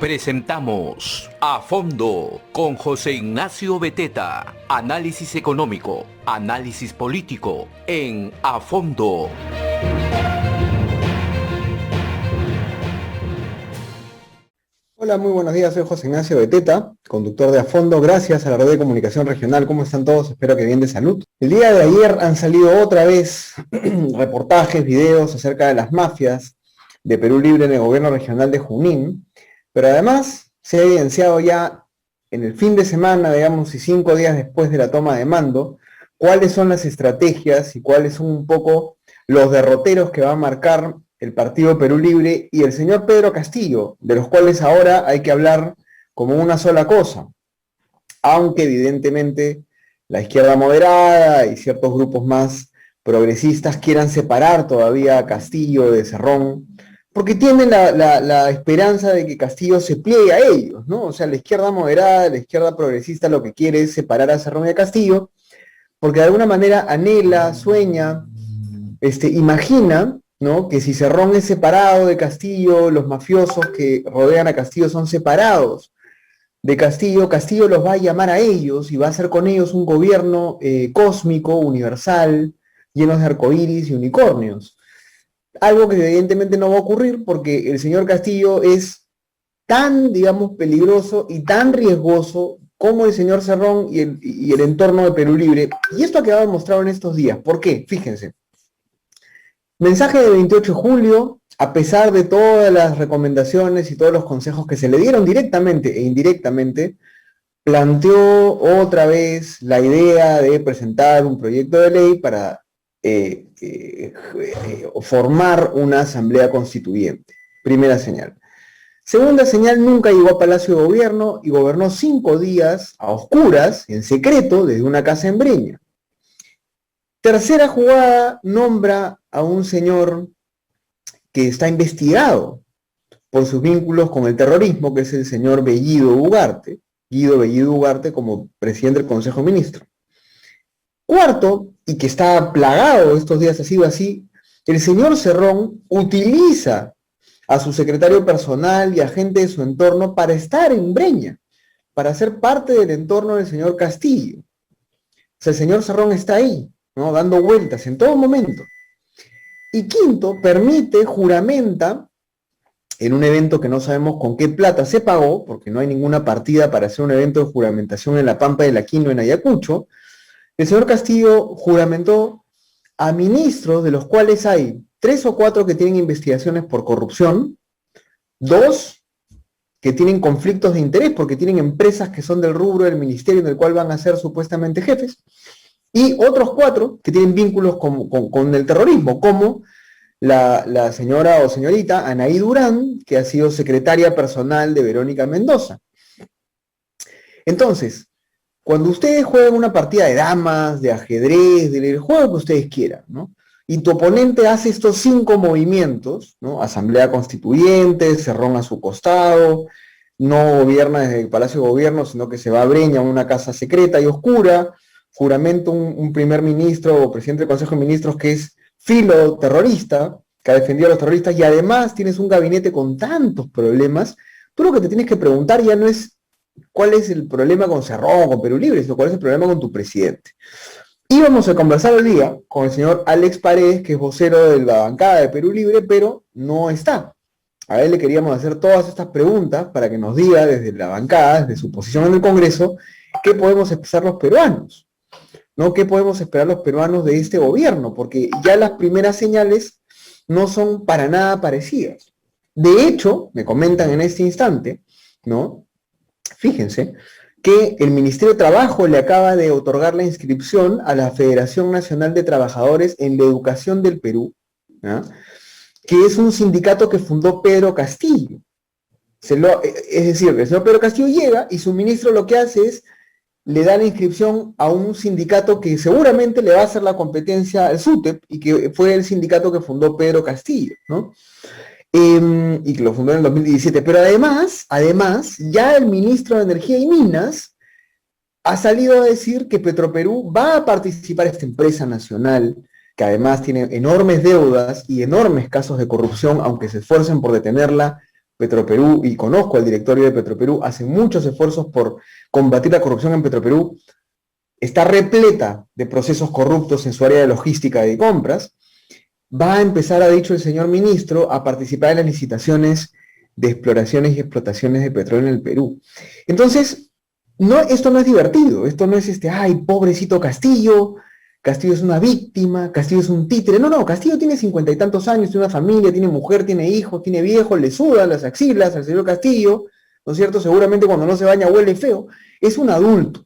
Presentamos A Fondo con José Ignacio Beteta. Análisis económico, análisis político en A Fondo. Hola, muy buenos días, soy José Ignacio Beteta, conductor de A Fondo. Gracias a la Red de Comunicación Regional. ¿Cómo están todos? Espero que bien de salud. El día de ayer han salido otra vez reportajes, videos acerca de las mafias de Perú Libre en el gobierno regional de Junín, pero además se ha evidenciado ya en el fin de semana, digamos, y 5 días después de la toma de mando, cuáles son las estrategias y cuáles son un poco los derroteros que va a marcar el Partido Perú Libre y el señor Pedro Castillo, de los cuales ahora hay que hablar como una sola cosa, aunque evidentemente la izquierda moderada y ciertos grupos más progresistas quieran separar todavía a Castillo de Cerrón, porque tienen la esperanza de que Castillo se pliegue a ellos, ¿no? O sea, la izquierda moderada, la izquierda progresista lo que quiere es separar a Cerrón y a Castillo, porque de alguna manera anhela, sueña, imagina, ¿no?, que si Cerrón es separado de Castillo, los mafiosos que rodean a Castillo son separados de Castillo, Castillo los va a llamar a ellos y va a hacer con ellos un gobierno cósmico, universal, lleno de arcoíris y unicornios. Algo que evidentemente no va a ocurrir porque el señor Castillo es tan, digamos, peligroso y tan riesgoso como el señor Cerrón y el entorno de Perú Libre. Y esto ha quedado demostrado en estos días. ¿Por qué? Fíjense. Mensaje de 28 de julio, a pesar de todas las recomendaciones y todos los consejos que se le dieron directamente e indirectamente, planteó otra vez la idea de presentar un proyecto de ley para formar una asamblea constituyente. Primera señal. Segunda señal, nunca llegó a Palacio de Gobierno y gobernó 5 días a oscuras, en secreto, desde una casa en Breña. Tercera jugada, nombra a un señor que está investigado por sus vínculos con el terrorismo, que es el señor Bellido Ugarte, Guido Bellido Ugarte, como presidente del Consejo de Ministros. Cuarto, y que está plagado estos días, ha sido así, el señor Cerrón utiliza a su secretario personal y a gente de su entorno para estar en Breña, para ser parte del entorno del señor Castillo. O sea, el señor Cerrón está ahí, ¿no?, dando vueltas en todo momento. Y quinto, juramenta, en un evento que no sabemos con qué plata se pagó, porque no hay ninguna partida para hacer un evento de juramentación en la Pampa del Aquino, en Ayacucho, el señor Castillo juramentó a ministros, de los cuales hay 3 o 4 que tienen investigaciones por corrupción, 2 que tienen conflictos de interés porque tienen empresas que son del rubro del ministerio en el cual van a ser supuestamente jefes, y otros 4 que tienen vínculos con el terrorismo, como la señora o señorita Anaí Durán, que ha sido secretaria personal de Verónica Mendoza. Entonces, cuando ustedes juegan una partida de damas, de ajedrez, del juego que ustedes quieran, ¿no?, y tu oponente hace estos 5 movimientos, ¿no?, asamblea constituyente, Cerrón a su costado, no gobierna desde el Palacio de Gobierno, sino que se va a Breña, a una casa secreta y oscura, juramento un primer ministro o presidente del Consejo de Ministros que es filo terrorista, que ha defendido a los terroristas, y además tienes un gabinete con tantos problemas, tú lo que te tienes que preguntar ya no es cuál es el problema con Cerrón, con Perú Libre, sino cuál es el problema con tu presidente. Íbamos a conversar hoy día con el señor Alex Paredes, que es vocero de la bancada de Perú Libre, pero no está. A él le queríamos hacer todas estas preguntas para que nos diga desde la bancada, desde su posición en el Congreso, qué podemos esperar los peruanos, ¿no? ¿Qué podemos esperar los peruanos de este gobierno? Porque ya las primeras señales no son para nada parecidas. De hecho, me comentan en este instante, ¿no?, fíjense, que el Ministerio de Trabajo le acaba de otorgar la inscripción a la Federación Nacional de Trabajadores en la Educación del Perú, ¿no?, que es un sindicato que fundó Pedro Castillo. Es decir, el señor Pedro Castillo llega y su ministro lo que hace es le da la inscripción a un sindicato que seguramente le va a hacer la competencia al SUTEP y que fue el sindicato que fundó Pedro Castillo, ¿no? Y que lo fundó en el 2017. Pero además, ya el ministro de Energía y Minas ha salido a decir que Petroperú va a participar en esta empresa nacional, que además tiene enormes deudas y enormes casos de corrupción, aunque se esfuercen por detenerla, Petroperú, y conozco al directorio de Petroperú, hacen muchos esfuerzos por combatir la corrupción en Petroperú, está repleta de procesos corruptos en su área de logística y de compras. Va a empezar, ha dicho el señor ministro, a participar en las licitaciones de exploraciones y explotaciones de petróleo en el Perú. Entonces, esto no es divertido, esto no es ay, pobrecito Castillo, Castillo es una víctima, Castillo es un títere. No, Castillo tiene 50 y tantos años, tiene una familia, tiene mujer, tiene hijos, tiene viejos, le sudan las axilas al señor Castillo, ¿no es cierto? Seguramente cuando no se baña huele feo, es un adulto.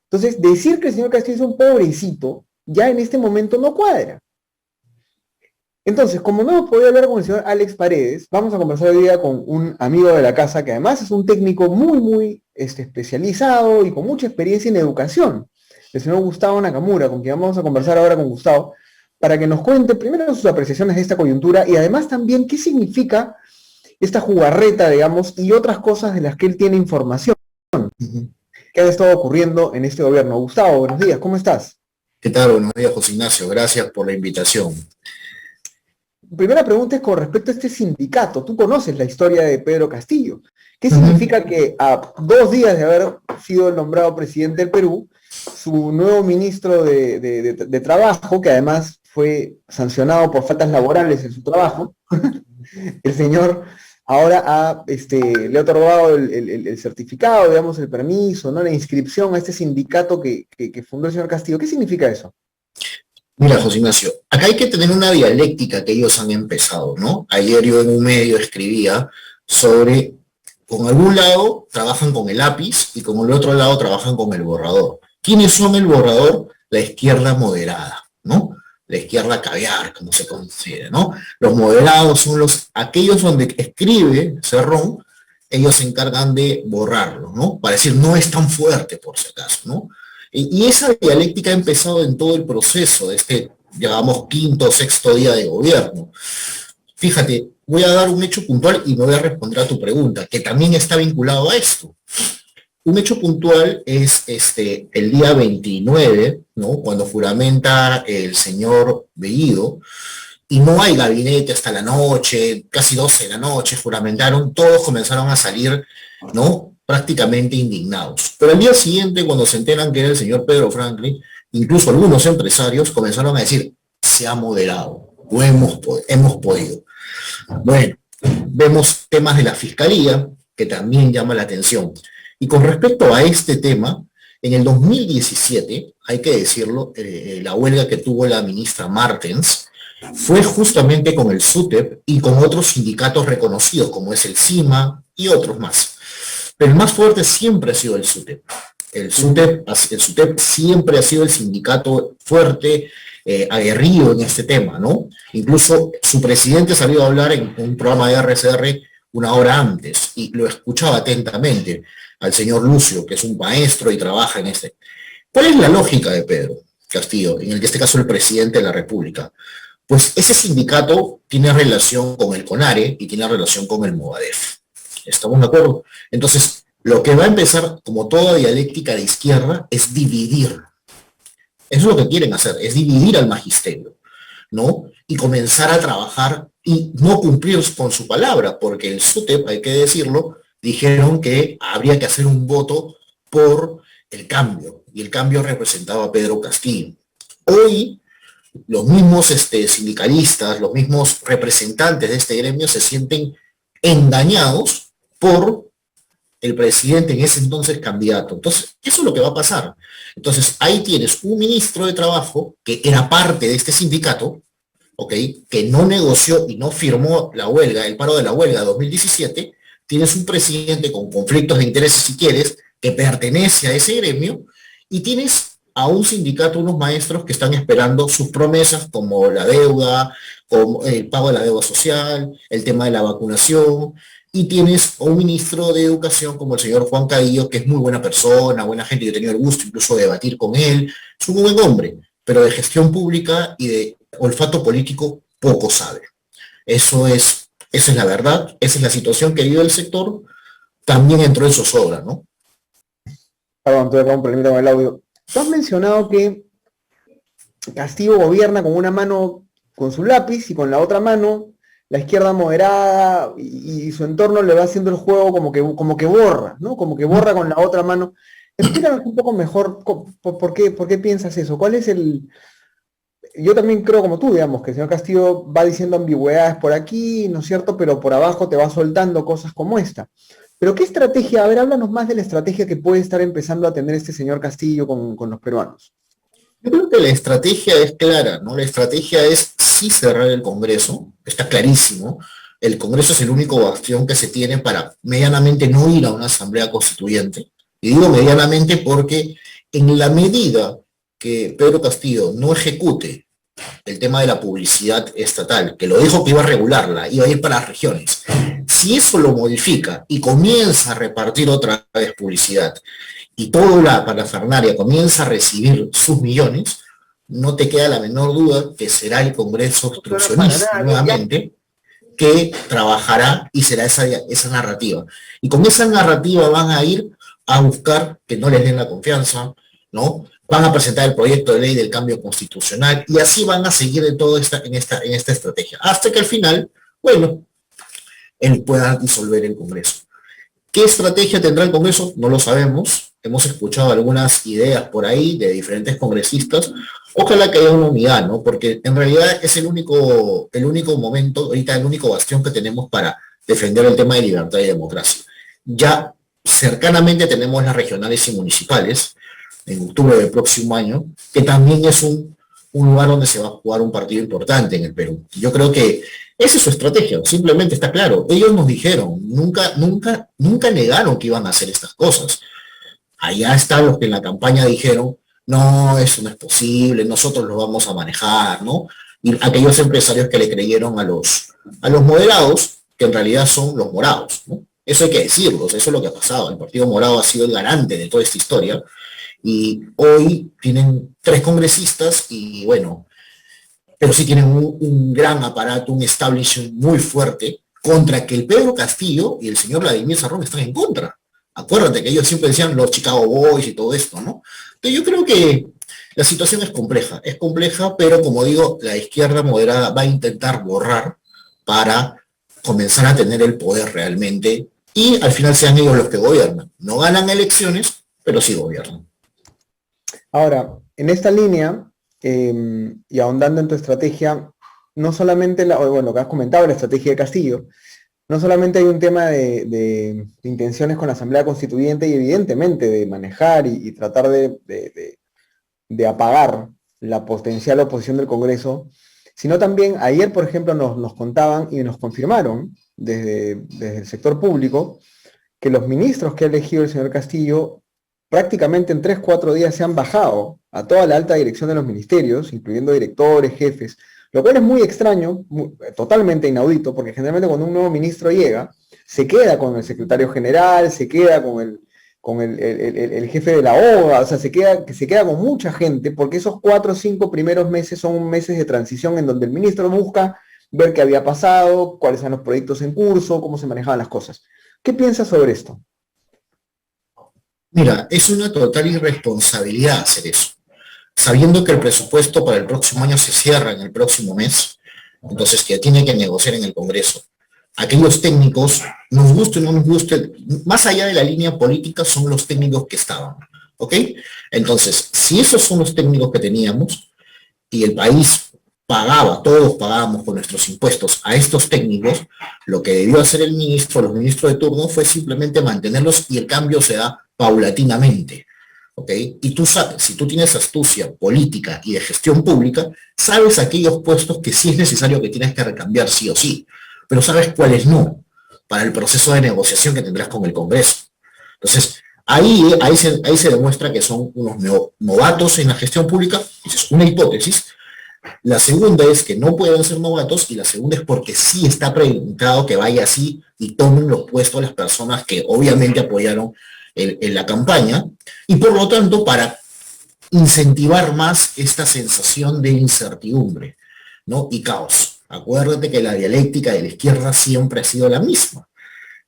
Entonces, decir que el señor Castillo es un pobrecito, ya en este momento no cuadra. Entonces, como no hemos podido hablar con el señor Alex Paredes, vamos a conversar hoy día con un amigo de la casa que además es un técnico muy especializado y con mucha experiencia en educación, el señor Gustavo Nakamura, con quien vamos a conversar ahora con Gustavo, para que nos cuente primero sus apreciaciones de esta coyuntura y además también qué significa esta jugarreta, digamos, y otras cosas de las que él tiene información que han estado ocurriendo en este gobierno. Gustavo, buenos días, ¿cómo estás? ¿Qué tal? Buenos días, José Ignacio. Gracias por la invitación. Primera pregunta es con respecto a este sindicato. Tú conoces la historia de Pedro Castillo. ¿Qué significa que a 2 días de haber sido nombrado presidente del Perú, su nuevo ministro de Trabajo, que además fue sancionado por faltas laborales en su trabajo, el señor ahora le ha otorgado el certificado, digamos, el permiso, ¿no? La inscripción a este sindicato que fundó el señor Castillo? ¿Qué significa eso? Mira, José Ignacio, acá hay que tener una dialéctica que ellos han empezado, ¿no? Ayer yo en un medio escribía sobre, con algún lado trabajan con el lápiz y con el otro lado trabajan con el borrador. ¿Quiénes son el borrador? La izquierda moderada, ¿no? La izquierda caviar, como se considera, ¿no? Los moderados son aquellos donde escribe Cerrón, ellos se encargan de borrarlo, ¿no? Para decir, no es tan fuerte, por si acaso, ¿no? Y esa dialéctica ha empezado en todo el proceso de este, digamos, 5º o 6º día de gobierno. Fíjate, voy a dar un hecho puntual y me voy a responder a tu pregunta, que también está vinculado a esto. Un hecho puntual es el día 29, ¿no? Cuando juramenta el señor Bellido, y no hay gabinete hasta la noche, casi 12 de la noche, juramentaron, todos comenzaron a salir, ¿no? Prácticamente indignados. Pero al día siguiente, cuando se enteran que era el señor Pedro Franklin, incluso algunos empresarios comenzaron a decir, se ha moderado, o hemos podido. Bueno, vemos temas de la fiscalía, que también llama la atención. Y con respecto a este tema, en el 2017, hay que decirlo, la huelga que tuvo la ministra Martens fue justamente con el SUTEP y con otros sindicatos reconocidos, como es el CIMA y otros más. Pero el más fuerte siempre ha sido el SUTEP. El SUTEP siempre ha sido el sindicato fuerte, aguerrido en este tema, ¿no? Incluso su presidente salió a hablar en un programa de RCR una hora antes, y lo escuchaba atentamente al señor Lucio, que es un maestro y trabaja en este. ¿Cuál es la lógica de Pedro Castillo, en este caso el presidente de la República? Pues ese sindicato tiene relación con el CONARE y tiene relación con el Movadef. ¿Estamos de acuerdo? Entonces, lo que va a empezar, como toda dialéctica de izquierda, es dividir. Eso es lo que quieren hacer, es dividir al magisterio, ¿no? Y comenzar a trabajar y no cumplir con su palabra, porque el SUTEP, hay que decirlo, dijeron que habría que hacer un voto por el cambio, y el cambio representaba a Pedro Castillo. Hoy, los mismos sindicalistas, los mismos representantes de este gremio se sienten engañados por el presidente en ese entonces candidato. Entonces, eso es lo que va a pasar. Entonces, ahí tienes un ministro de Trabajo que era parte de este sindicato, ¿ok? Que no negoció y no firmó la huelga, el paro de la huelga 2017. Tienes un presidente con conflictos de intereses, si quieres, que pertenece a ese gremio, y tienes a un sindicato, unos maestros que están esperando sus promesas, como la deuda, como el pago de la deuda social, el tema de la vacunación, y tienes a un ministro de Educación como el señor Juan Cadillo, que es muy buena persona, buena gente, yo he tenido el gusto incluso de debatir con él, es un buen hombre, pero de gestión pública y de olfato político poco sabe. Esa es la verdad, esa es la situación que vive el sector, también entró en zozobra, ¿no? Perdón, tuve acá un problemita con el audio. Tú has mencionado que Castillo gobierna con una mano con su lápiz y con la otra mano la izquierda moderada y su entorno le va haciendo el juego como que borra, ¿no? Como que borra con la otra mano. Explícanos un poco mejor por qué piensas eso. ¿Cuál es el...? Yo también creo como tú, digamos, que el señor Castillo va diciendo ambigüedades por aquí, ¿no es cierto? Pero por abajo te va soltando cosas como esta. Pero ¿qué estrategia? A ver, háblanos más de la estrategia que puede estar empezando a tener este señor Castillo con los peruanos. Yo creo que la estrategia es clara, ¿no? La estrategia es sí cerrar el Congreso, está clarísimo. El Congreso es el único bastión que se tiene para medianamente no ir a una asamblea constituyente. Y digo medianamente porque en la medida que Pedro Castillo no ejecute el tema de la publicidad estatal, que lo dijo que iba a regularla, iba a ir para las regiones, si eso lo modifica y comienza a repartir otra vez publicidad, y toda la parafernalia comienza a recibir sus millones, no te queda la menor duda que será el Congreso obstruccionista nuevamente que trabajará y será esa narrativa. Y con esa narrativa van a ir a buscar que no les den la confianza, ¿no? Van a presentar el proyecto de ley del cambio constitucional y así van a seguir en esta estrategia. Hasta que al final, bueno, él pueda disolver el Congreso. ¿Qué estrategia tendrá el Congreso? No lo sabemos. Hemos escuchado algunas ideas por ahí de diferentes congresistas. Ojalá que haya una unidad, ¿no? Porque en realidad es el único momento, ahorita el único bastión que tenemos para defender el tema de libertad y democracia. Ya cercanamente tenemos las regionales y municipales, en octubre del próximo año, que también es un lugar donde se va a jugar un partido importante en el Perú. Yo creo que esa es su estrategia, simplemente está claro. Ellos nos dijeron, nunca negaron que iban a hacer estas cosas. Allá están los que en la campaña dijeron, no, eso no es posible, nosotros lo vamos a manejar, ¿no? Y aquellos empresarios que le creyeron a los moderados, que en realidad son los morados, ¿no? Eso hay que decirlo, eso es lo que ha pasado. El Partido Morado ha sido el garante de toda esta historia. Y hoy tienen 3 congresistas y bueno, pero sí tienen un gran aparato, un establishment muy fuerte contra que el Pedro Castillo y el señor Vladimir Cerrón están en contra. Acuérdate que ellos siempre decían los Chicago Boys y todo esto, ¿no? Entonces yo creo que la situación es compleja, pero como digo, la izquierda moderada va a intentar borrar para comenzar a tener el poder realmente y al final sean ellos los que gobiernan. No ganan elecciones, pero sí gobiernan. Ahora, en esta línea, y ahondando en tu estrategia, no solamente, lo que has comentado, la estrategia de Castillo, no solamente hay un tema de intenciones con la Asamblea Constituyente y evidentemente de manejar y tratar de apagar la potencial oposición del Congreso, sino también ayer, por ejemplo, nos contaban y nos confirmaron desde el sector público que los ministros que ha elegido el señor Castillo prácticamente en 3-4 días se han bajado a toda la alta dirección de los ministerios, incluyendo directores, jefes, lo cual es muy extraño, totalmente inaudito, porque generalmente cuando un nuevo ministro llega, se queda con el secretario general, se queda con el jefe de la OGA, o sea, se queda con mucha gente, porque esos 4 o 5 primeros meses son meses de transición en donde el ministro busca ver qué había pasado, cuáles eran los proyectos en curso, cómo se manejaban las cosas. ¿Qué piensas sobre esto? Mira, es una total irresponsabilidad hacer eso, sabiendo que el presupuesto para el próximo año se cierra en el próximo mes, entonces que tiene que negociar en el Congreso. Aquellos técnicos, nos guste o no nos guste, más allá de la línea política son los técnicos que estaban, ¿ok? Entonces, si esos son los técnicos que teníamos y el país pagaba, todos pagábamos con nuestros impuestos a estos técnicos, lo que debió hacer el ministro, los ministros de turno, fue simplemente mantenerlos y el cambio se da paulatinamente, ¿ok? Y tú sabes, si tú tienes astucia política y de gestión pública, sabes aquellos puestos que sí es necesario que tienes que recambiar sí o sí, pero sabes cuáles no, para el proceso de negociación que tendrás con el Congreso. Entonces, ahí se demuestra que son unos novatos en la gestión pública, esa es una hipótesis. La segunda es que no pueden ser novatos y la segunda es porque sí está preguntado que vaya así y tomen los puestos las personas que obviamente apoyaron en la campaña y por lo tanto para incentivar más esta sensación de incertidumbre, ¿no? Y caos. Acuérdate que la dialéctica de la izquierda siempre ha sido la misma.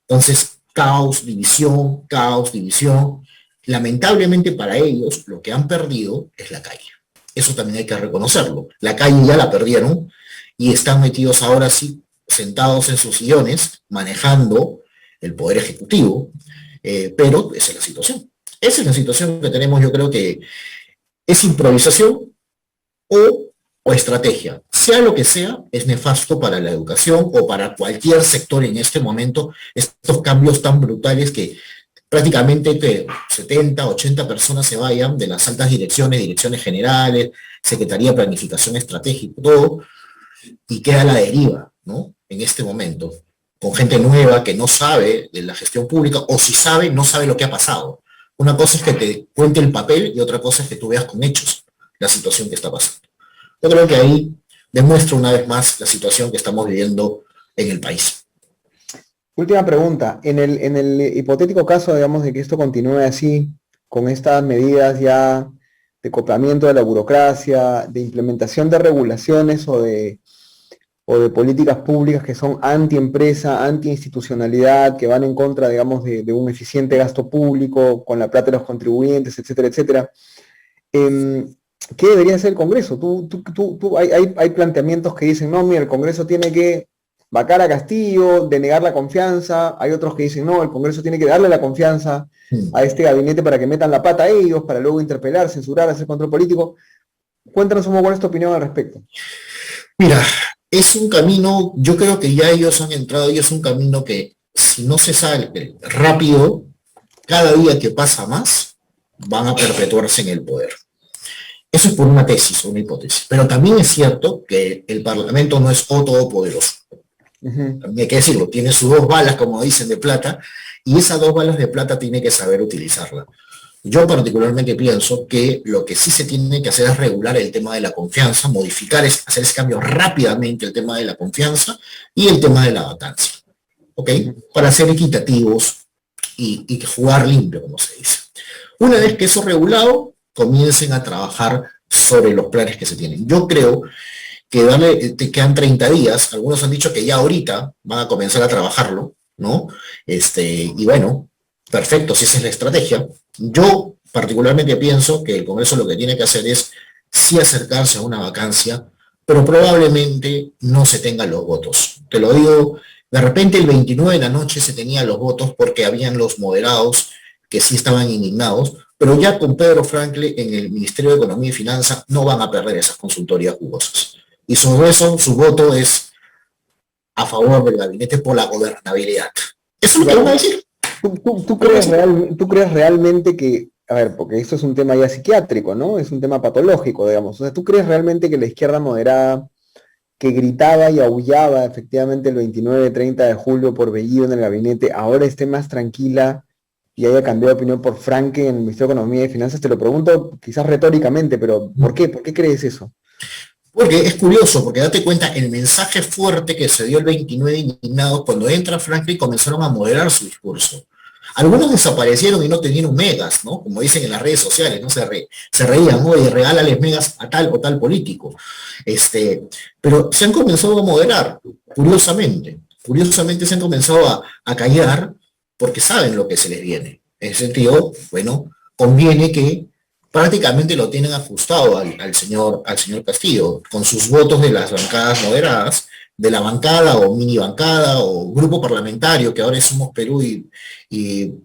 Entonces, caos, división, caos, división. Lamentablemente para ellos lo que han perdido es la calle. Eso también hay que reconocerlo. La calle ya la perdieron y están metidos ahora sí sentados en sus sillones, manejando el poder ejecutivo, pero esa es la situación. Esa es la situación que tenemos, yo creo que es improvisación o estrategia. Sea lo que sea, es nefasto para la educación o para cualquier sector en este momento, estos cambios tan brutales que prácticamente que 70, 80 personas se vayan de las altas direcciones, direcciones generales, Secretaría de Planificación Estratégica, todo, y queda a la deriva, ¿no? En este momento, con gente nueva que no sabe de la gestión pública, o si sabe, no sabe lo que ha pasado. Una cosa es que te cuente el papel y otra cosa es que tú veas con hechos la situación que está pasando. Yo creo que ahí demuestra una vez más la situación que estamos viviendo en el país. Última pregunta. En el hipotético caso, digamos, de que esto continúe así, con estas medidas ya de acoplamiento de la burocracia, de implementación de regulaciones o de políticas públicas que son anti-empresa, anti-institucionalidad, que van en contra, digamos, de un eficiente gasto público con la plata de los contribuyentes, etcétera, etcétera. ¿Qué debería hacer el Congreso? Hay planteamientos que dicen, no, mira, el Congreso tiene que vacar a Castillo, denegar la confianza. Hay otros que dicen, no, el Congreso tiene que darle la confianza a este gabinete para que metan la pata a ellos, para luego interpelar, censurar, hacer control político. Cuéntanos un poco cuál es tu opinión al respecto. Mira, es un camino, yo creo que ya ellos han entrado y es un camino que si no se sale rápido, cada día que pasa más, van a perpetuarse en el poder. Eso es por una tesis o una hipótesis. Pero también es cierto que el Parlamento no es todopoderoso. También hay que decirlo, tiene sus 2 balas, como dicen, de plata, y esas 2 balas de plata tiene que saber utilizarla. Yo particularmente pienso que lo que sí se tiene que hacer es regular el tema de la confianza, modificar, hacer ese cambio rápidamente el tema de la confianza y el tema de la vacancia, ¿ok? Para ser equitativos y jugar limpio, como se dice. Una vez que eso es regulado, comiencen a trabajar sobre los planes que se tienen. Yo creo que te quedan 30 días, algunos han dicho que ya ahorita van a comenzar a trabajarlo, ¿no? Y bueno, perfecto, si esa es la estrategia. Yo particularmente pienso que el Congreso lo que tiene que hacer es sí acercarse a una vacancia, pero probablemente no se tengan los votos. Te lo digo, de repente el 29 de la noche se tenían los votos porque habían los moderados que sí estaban indignados, pero ya con Pedro Franklin en el Ministerio de Economía y Finanzas no van a perder esas consultorías jugosas. Y sobre eso su voto es a favor del gabinete por la gobernabilidad. Eso es lo que van a decir. ¿Tú crees realmente que, a ver, porque esto es un tema ya psiquiátrico, ¿no? Es un tema patológico, digamos. O sea, ¿tú crees realmente que la izquierda moderada que gritaba y aullaba efectivamente el 29-30 de julio por Bellido en el gabinete, ahora esté más tranquila y haya cambiado de opinión por Franke en el Ministerio de Economía y Finanzas? Te lo pregunto quizás retóricamente, pero ¿por qué? ¿Por qué crees eso? Porque es curioso, porque date cuenta, el mensaje fuerte que se dio el 29 indignados, cuando entra Franklin comenzaron a moderar su discurso. Algunos desaparecieron y no tenían megas, ¿no? Como dicen en las redes sociales, ¿no? Se reían, oye, regálales megas a tal o tal político. Pero se han comenzado a moderar, curiosamente. Curiosamente se han comenzado a callar porque saben lo que se les viene. En ese sentido, bueno, conviene que prácticamente lo tienen ajustado al señor Castillo, con sus votos de las bancadas moderadas, de la bancada o mini bancada o grupo parlamentario, que ahora Somos Perú y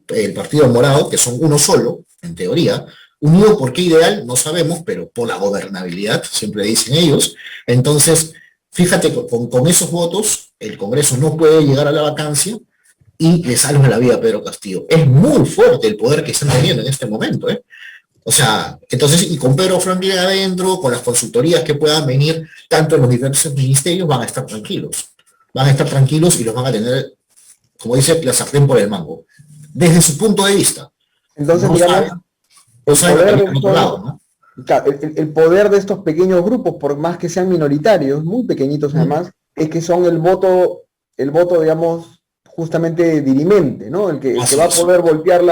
el Partido Morado, que son uno solo, en teoría, unido por qué ideal, no sabemos, pero por la gobernabilidad, siempre dicen ellos. Entonces, fíjate, con esos votos, el Congreso no puede llegar a la vacancia y le salva la vida a Pedro Castillo. Es muy fuerte el poder que están teniendo en este momento, ¿eh? O sea, entonces, y con Pedro Franklin adentro, con las consultorías que puedan venir, tanto en los diversos ministerios, van a estar tranquilos. Van a estar tranquilos y los van a tener, como dice, la sartén por el mango. Desde su punto de vista. Entonces, no digamos, ¿no? El poder de estos pequeños grupos, por más que sean minoritarios, muy pequeñitos además, es que son el voto, digamos, justamente dirimente, ¿no? El que va a poder voltear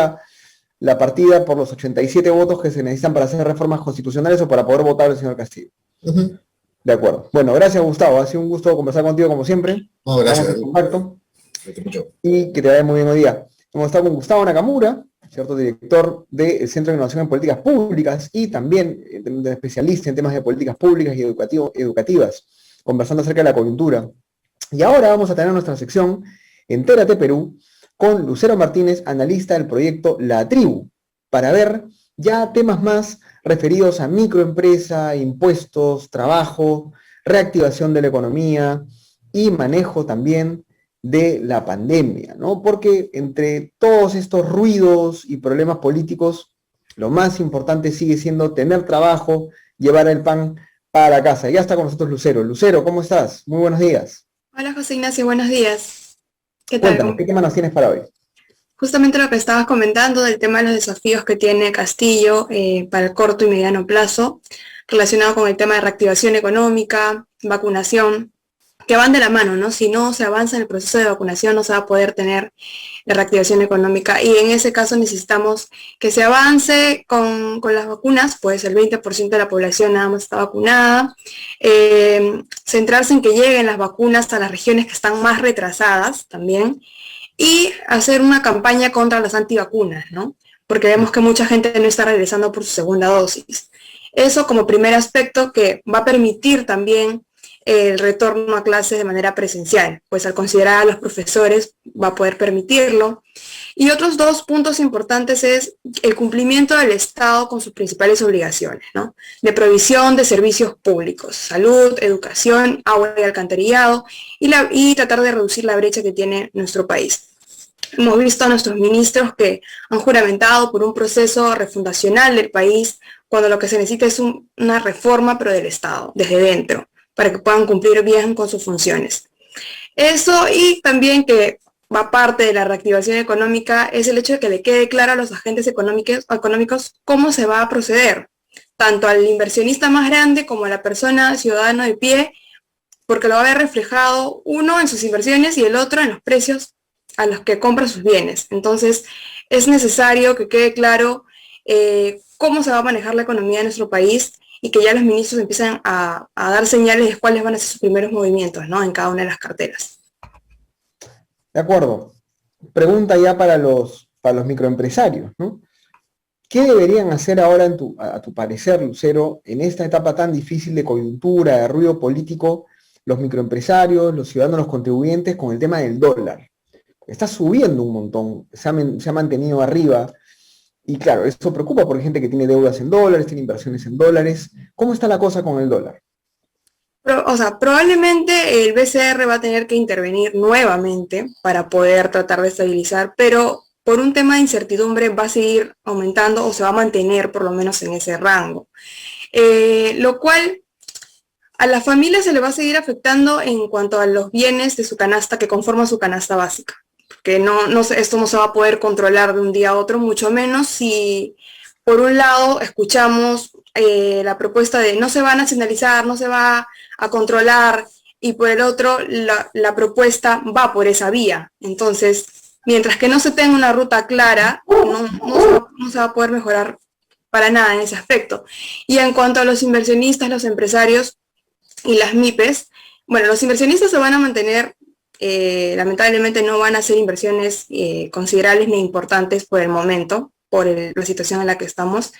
la partida por los 87 votos que se necesitan para hacer reformas constitucionales o para poder votar al señor Castillo. De acuerdo. Bueno, gracias, Gustavo. Ha sido un gusto conversar contigo como siempre. No, gracias. Estamos en contacto. Y que te vaya muy bien hoy día. Hemos estado con Gustavo Nakamura, ¿cierto? Director del Centro de Innovación en Políticas Públicas y también especialista en temas de políticas públicas y educativas, conversando acerca de la coyuntura Y ahora vamos a tener nuestra sección Entérate Perú con Lucero Martínez, analista del proyecto La Tribu, para ver ya temas más referidos a microempresa, impuestos, trabajo, reactivación de la economía y manejo también de la pandemia, ¿no? Porque entre todos estos ruidos y problemas políticos, lo más importante sigue siendo tener trabajo, llevar el pan para casa. Ya está con nosotros Lucero. Lucero, ¿cómo estás? Muy buenos días. Hola José Ignacio, buenos días. ¿Qué tal? Cuéntanos, ¿qué tema nos tienes para hoy? Justamente lo que estabas comentando del tema de los desafíos que tiene Castillo para el corto y mediano plazo, relacionado con el tema de reactivación económica, vacunación, que van de la mano, ¿no? Si no se avanza en el proceso de vacunación no se va a poder tener la reactivación económica y en ese caso necesitamos que se avance con las vacunas, pues el 20% de la población nada más está vacunada, centrarse en que lleguen las vacunas a las regiones que están más retrasadas también y hacer una campaña contra las antivacunas, ¿no? Porque vemos que mucha gente no está regresando por su segunda dosis. Eso como primer aspecto que va a permitir también el retorno a clases de manera presencial, pues al considerar a los profesores va a poder permitirlo. Y otros dos puntos importantes es el cumplimiento del Estado con sus principales obligaciones, ¿no? De provisión de servicios públicos, salud, educación, agua y alcantarillado, y tratar de reducir la brecha que tiene nuestro país. Hemos visto a nuestros ministros que han juramentado por un proceso refundacional del país, cuando lo que se necesita es una reforma, pero del Estado, desde dentro, para que puedan cumplir bien con sus funciones. Eso, y también que va parte de la reactivación económica, es el hecho de que le quede claro a los agentes económicos cómo se va a proceder, tanto al inversionista más grande como a la persona ciudadano de pie, porque lo va a ver reflejado uno en sus inversiones y el otro en los precios a los que compra sus bienes. Entonces, es necesario que quede claro cómo se va a manejar la economía de nuestro país y que ya los ministros empiezan a dar señales de cuáles van a ser sus primeros movimientos, ¿no? En cada una de las carteras. De acuerdo. Pregunta ya para los microempresarios, ¿no? ¿Qué deberían hacer ahora, a tu parecer, Lucero, en esta etapa tan difícil de coyuntura, de ruido político, los microempresarios, los ciudadanos, los contribuyentes, con el tema del dólar? Está subiendo un montón, se ha mantenido arriba, y claro, esto preocupa porque hay gente que tiene deudas en dólares, tiene inversiones en dólares. ¿Cómo está la cosa con el dólar? Probablemente el BCR va a tener que intervenir nuevamente para poder tratar de estabilizar, pero por un tema de incertidumbre va a seguir aumentando o se va a mantener por lo menos en ese rango. Lo cual a la familia se le va a seguir afectando en cuanto a los bienes de su canasta que conforman su canasta básica. Porque esto no se va a poder controlar de un día a otro, mucho menos si por un lado escuchamos la propuesta de no se va a nacionalizar, no se va a controlar, y por el otro la propuesta va por esa vía. Entonces, mientras que no se tenga una ruta clara, no se va a poder mejorar para nada en ese aspecto. Y en cuanto a los inversionistas, los empresarios y las MIPES, bueno, los inversionistas se van a mantener. Lamentablemente no van a hacer inversiones considerables ni importantes por el momento, por la situación en la que estamos.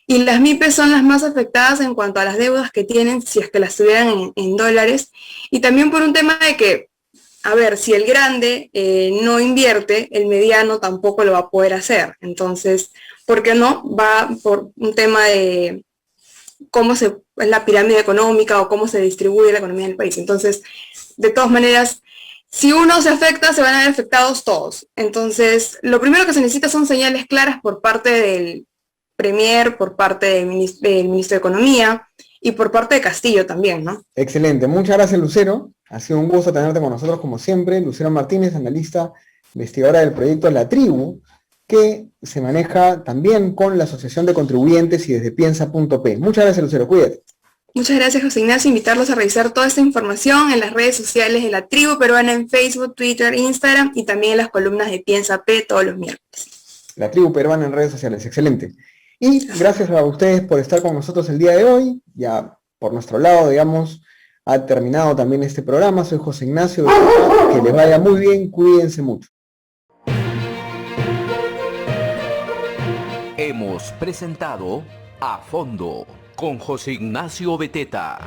Y las MIPES son las más afectadas en cuanto a las deudas que tienen, si es que las tuvieran en dólares. Y también por un tema de que, a ver, si el grande no invierte, el mediano tampoco lo va a poder hacer. Entonces, ¿por qué no? Va por un tema de cómo es la pirámide económica o cómo se distribuye la economía del país. Entonces, de todas maneras, si uno se afecta, se van a ver afectados todos. Entonces, lo primero que se necesita son señales claras por parte del Premier, por parte del ministro de Economía y por parte de Castillo también, ¿no? Excelente. Muchas gracias, Lucero. Ha sido un gusto tenerte con nosotros como siempre. Lucero Martínez, analista, investigadora del proyecto La Tribu, que se maneja también con la Asociación de Contribuyentes y desde piensa.p. Muchas gracias, Lucero. Cuídate. Muchas gracias, José Ignacio. Invitarlos a revisar toda esta información en las redes sociales de La Tribu Peruana en Facebook, Twitter, Instagram y también en las columnas de Piensa P todos los miércoles. La Tribu Peruana en redes sociales. Excelente. Y gracias a ustedes por estar con nosotros el día de hoy. Ya por nuestro lado, digamos, ha terminado también este programa. Soy José Ignacio. Que les vaya muy bien. Cuídense mucho. Hemos presentado A Fondo con José Ignacio Beteta.